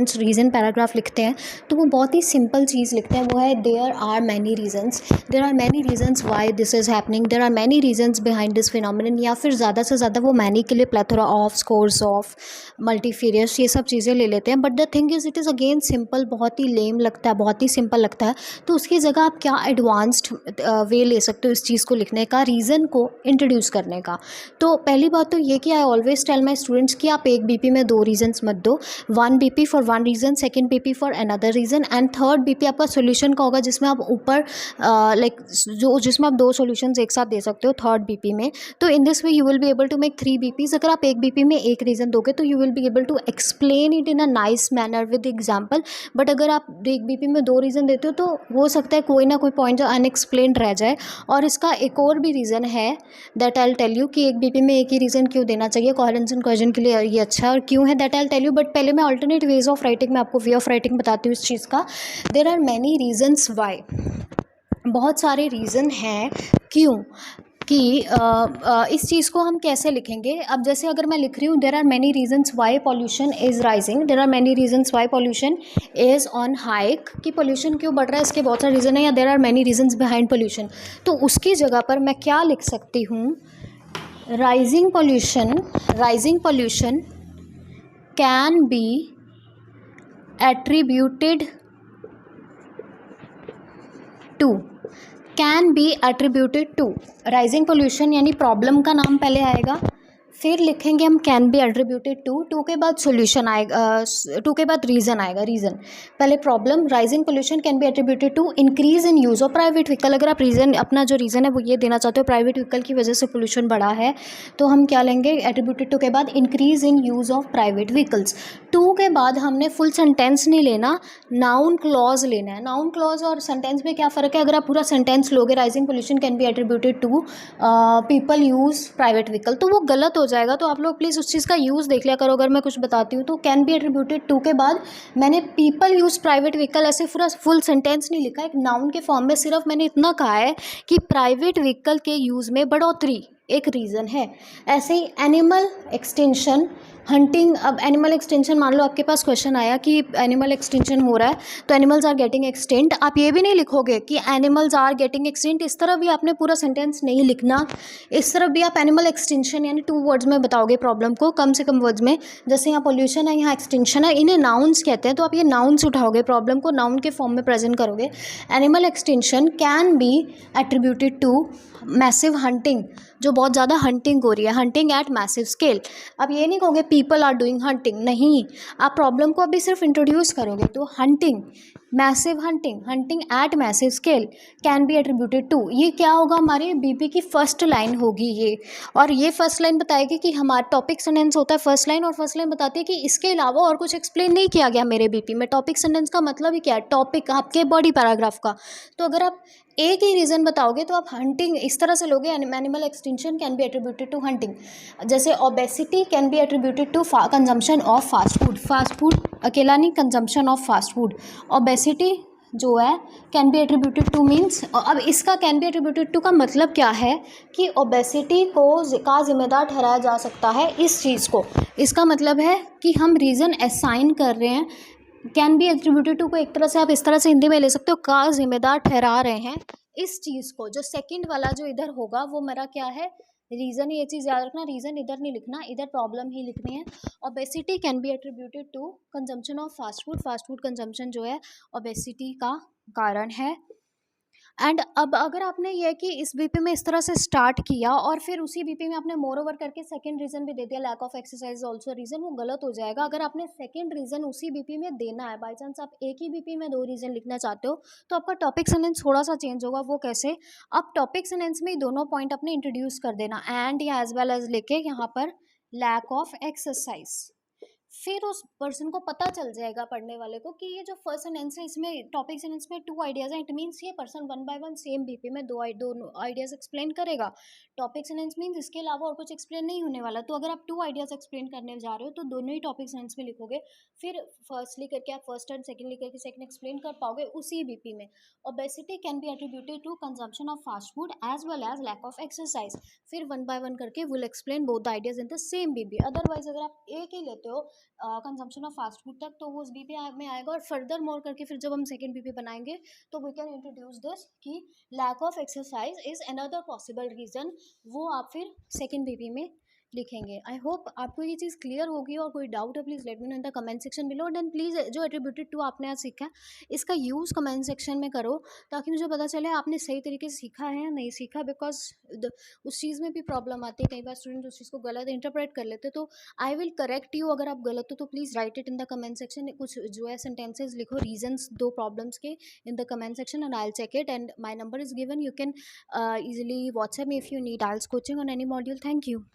Students reason paragraph लिखते हैं तो वो बहुत ही सिंपल चीज़ लिखते हैं, वो है there are many reasons why this is happening, there are many reasons behind this phenomenon, या फिर ज़्यादा से ज़्यादा वो मैनी के लिए plethora of, scores of, multifarious, ये सब चीज़ें ले लेते हैं। But the thing is it is again simple, बहुत ही लेम लगता है, बहुत ही सिंपल लगता है। तो उसकी जगह आप क्या एडवांस्ड वे ले सकते हो इस चीज़ को लिखने का, रीज़न को इंट्रोड्यूस करने का। तो पहली बात तो ये कि I always tell my students कि आप एक बीपी में 2 रीजंस मत दो, 1 BP for 1 reason, second BP for another reason, and third BP आपका सोल्यूशन का होगा जिसमें आप ऊपर जिसमें आप 2 सॉल्यूशंस एक साथ दे सकते हो थर्ड बीपी में। तो in this way you will be able to make 3 BPs. अगर आप एक बीपी में एक रीज़न दोगे तो you will be able to explain it in a nice manner with example. But अगर आप एक बीपी में 2 रीज़न देते हो तो हो सकता है कोई ना कोई पॉइंट जो अनएक्सप्लेन्ड रह जाए। और इसका एक और भी रीज़न है that I will tell you कि एक बीपी में एक ही रीज़न क्यों देना चाहिए, कोहेरेंस एंड कोहेजन के लिए ये अच्छा और क्यों है, that I will tell you. But पहले मैं अल्टरनेट वेज ऑफ राइटिंग में आपको वे ऑफ राइटिंग बताती हूँ इस चीज़ का। There are many reasons why, बहुत सारे रीज़न हैं क्यों कि इस चीज़ को हम कैसे लिखेंगे। अब जैसे अगर मैं लिख रही हूँ there are many reasons why pollution is rising, there are many reasons why pollution is on hike, कि पॉल्यूशन क्यों बढ़ रहा है इसके बहुत सारे रीज़न है, या there are many reasons behind pollution. तो उसकी जगह पर मैं क्या लिख सकती हूँ, rising pollution can be attributed to, can be attributed to. Rising pollution यानी प्रॉब्लम का नाम पहले आएगा, फिर लिखेंगे हम can be attributed to, to के बाद सोल्यूशन आएगा, टू के बाद रीज़न आएगा। रीज़न पहले problem, rising pollution can be attributed to increase in use of private vehicle. अगर आप रीज़न अपना जो रीज़न है वो ये देना चाहते हो प्राइवेट व्हीकल की वजह से पोल्यूशन बढ़ा है, तो हम क्या लेंगे एट्रीब्यूटेड टू के बाद increase in use of private vehicles. To के बाद हमने फुल सेंटेंस नहीं लेना, नाउन क्लॉज लेना है। नाउन क्लॉज और सेंटेंस में क्या फ़र्क है, अगर आप पूरा सेंटेंस लोगे rising pollution can be attributed to people use private vehicle, तो वो गलत हो जाएगा। तो आप लोग प्लीज़ उस चीज़ का यूज़ देख लिया करो। अगर मैं कुछ बताती हूँ तो कैन बी एट्रीब्यूटेड टू के बाद मैंने पीपल यूज़ प्राइवेट व्हीकल ऐसे पूरा फुल सेंटेंस नहीं लिखा, एक नाउन के फॉर्म में सिर्फ मैंने इतना कहा है कि प्राइवेट व्हीकल के यूज़ में बढ़ोतरी एक रीज़न है। ऐसे ही एनिमल एक्सटेंशन, हंटिंग। अब एनिमल एक्सटेंशन मान लो आपके पास क्वेश्चन आया कि एनिमल एक्सटेंशन हो रहा है तो एनिमल्स आर गेटिंग एक्सटेंट, आप ये भी नहीं लिखोगे कि एनिमल्स आर गेटिंग एक्सटेंट, इस तरह भी आपने पूरा सेंटेंस नहीं लिखना। इस तरफ भी आप एनिमल एक्सटेंशन यानी 2 वर्ड्स में बताओगे प्रॉब्लम को, कम से कम वर्ड्स में। जैसे यहाँ पोल्यूशन है, यहाँ एक्सटेंशन है, इन्हें नाउन्स कहते हैं, तो आप ये नाउन्स उठाओगे, प्रॉब्लम को नाउन के फॉर्म में प्रेजेंट करोगे। Animal extension can be attributed to massive hunting, जो बहुत ज़्यादा हंटिंग हो रही है, हंटिंग एट मैसिव स्केल। अब ये नहीं कहोगे पीपल आर डूइंग हंटिंग, नहीं, आप प्रॉब्लम को अभी सिर्फ इंट्रोड्यूस करोगे। तो hunting, massive hunting, hunting at massive scale can be attributed to, ये क्या होगा, हमारे बीपी की फर्स्ट लाइन होगी ये। और ये फर्स्ट लाइन बताएगी कि हमारा टॉपिक सेंटेंस होता है फर्स्ट लाइन, और फर्स्ट लाइन बताती है कि इसके अलावा और कुछ एक्सप्लेन नहीं किया गया मेरे बीपी में। टॉपिक सेंटेंस का मतलब ही क्या है, टॉपिक आपके बॉडी पैराग्राफ का। तो अगर आप एक ही रीज़न बताओगे तो आप हंटिंग इस तरह से लोगे, animal extension can be attributed to hunting. जैसे obesity can be attributed to consumption of fast food, fast food अकेला नहीं, consumption of fast food. Obesity जो है can be attributed to means, अब इसका कैन बी एट्रीब्यूटेड टू का मतलब क्या है कि ओबेसिटी को का जिम्मेदार ठहराया जा सकता है इस चीज़ को। इसका मतलब है कि हम रीज़न असाइन कर रहे हैं, कैन बी एट्रीब्यूटेड टू को एक तरह से आप इस तरह से हिंदी में ले सकते हो, का जिम्मेदार ठहरा रहे हैं इस चीज़ को। जो सेकंड वाला जो इधर होगा वो मेरा क्या है, रीज़न। ये चीज़ याद रखना, रीज़न इधर नहीं लिखना, इधर प्रॉब्लम ही लिखनी है। Obesity can be attributed to consumption of fast food, fast food consumption जो है ओबेसिटी का कारण है। एंड अब अगर आपने ये कि इस बीपी में इस तरह से स्टार्ट किया और फिर उसी बीपी में आपने मोर ओवर करके सेकंड रीज़न भी दे दिया, lack of exercise also reason, वो गलत हो जाएगा। अगर आपने सेकंड रीज़न उसी बीपी में देना है, बाई चांस आप एक ही बीपी में 2 रीज़न लिखना चाहते हो, तो आपका टॉपिक सेंटेंस थोड़ा सा चेंज होगा। वो कैसे, आप टॉपिक सेंटेंस में ही दोनों पॉइंट अपने इंट्रोड्यूस कर देना, एंड या एज वेल एज लेके यहाँ पर लैक ऑफ एक्सरसाइज। फिर उस पर्सन को पता चल जाएगा पढ़ने वाले को कि ये जो फर्स्ट सेंटेंस है इसमें टॉपिक सेंटेंस में 2 आइडियाज़ हैं, इट मीन्स ये पर्सन 1 बाय 1 सेम बीपी में दो आइडियाज़ एक्सप्लेन करेगा। टॉपिक सेंटेंस मीन्स इसके अलावा और कुछ एक्सप्लेन नहीं होने वाला। तो अगर आप 2 आइडियाज़ एक्सप्लेन करने जा रहे हो तो दोनों ही टॉपिक सेंटेंस में लिखोगे, फिर फर्स्ट लिख करके आप फर्स्ट एंड सेकंड लिख करके सेकंड एक्सप्लेन कर पाओगे उसी बीपी में। Obesity can be attributed to consumption of fast food as well as lack of exercise. फिर वन बाय वन करके will explain both the ideas in the same BP. Otherwise अगर आप एक ही लेते हो कंजम्पशन ऑफ फास्ट फूड तक, तो वो उस बीपी में आएगा, और फर्दर मोर करके फिर जब हम सेकंड बीपी बनाएंगे तो वी कैन इंट्रोड्यूस दिस कि lack of exercise is another possible reason. वो आप फिर सेकंड बीपी में लिखेंगे। आई होप आपको ये चीज़ क्लियर होगी, और कोई डाउट है please let me know in the comment section below. Then please जो एट्रीब्यूटेड टू आपने आज सीखा है इसका यूज़ कमेंट सेक्शन में करो, ताकि मुझे पता चले आपने सही तरीके से सीखा है या नहीं सीखा। बिकॉज उस चीज़ में भी प्रॉब्लम आती है, कई बार स्टूडेंट उस चीज़ को गलत इंटरप्रेट कर लेते। तो आई विल करेक्ट यू, अगर आप गलत हो तो please write it in the comment section. कुछ जो है सेंटेंसेज लिखो, रीजंस दो प्रॉब्लम्स के in the comment section, and I will check it. And my number is given, you can easily WhatsApp me if you need IELTS coaching on any module. Thank you.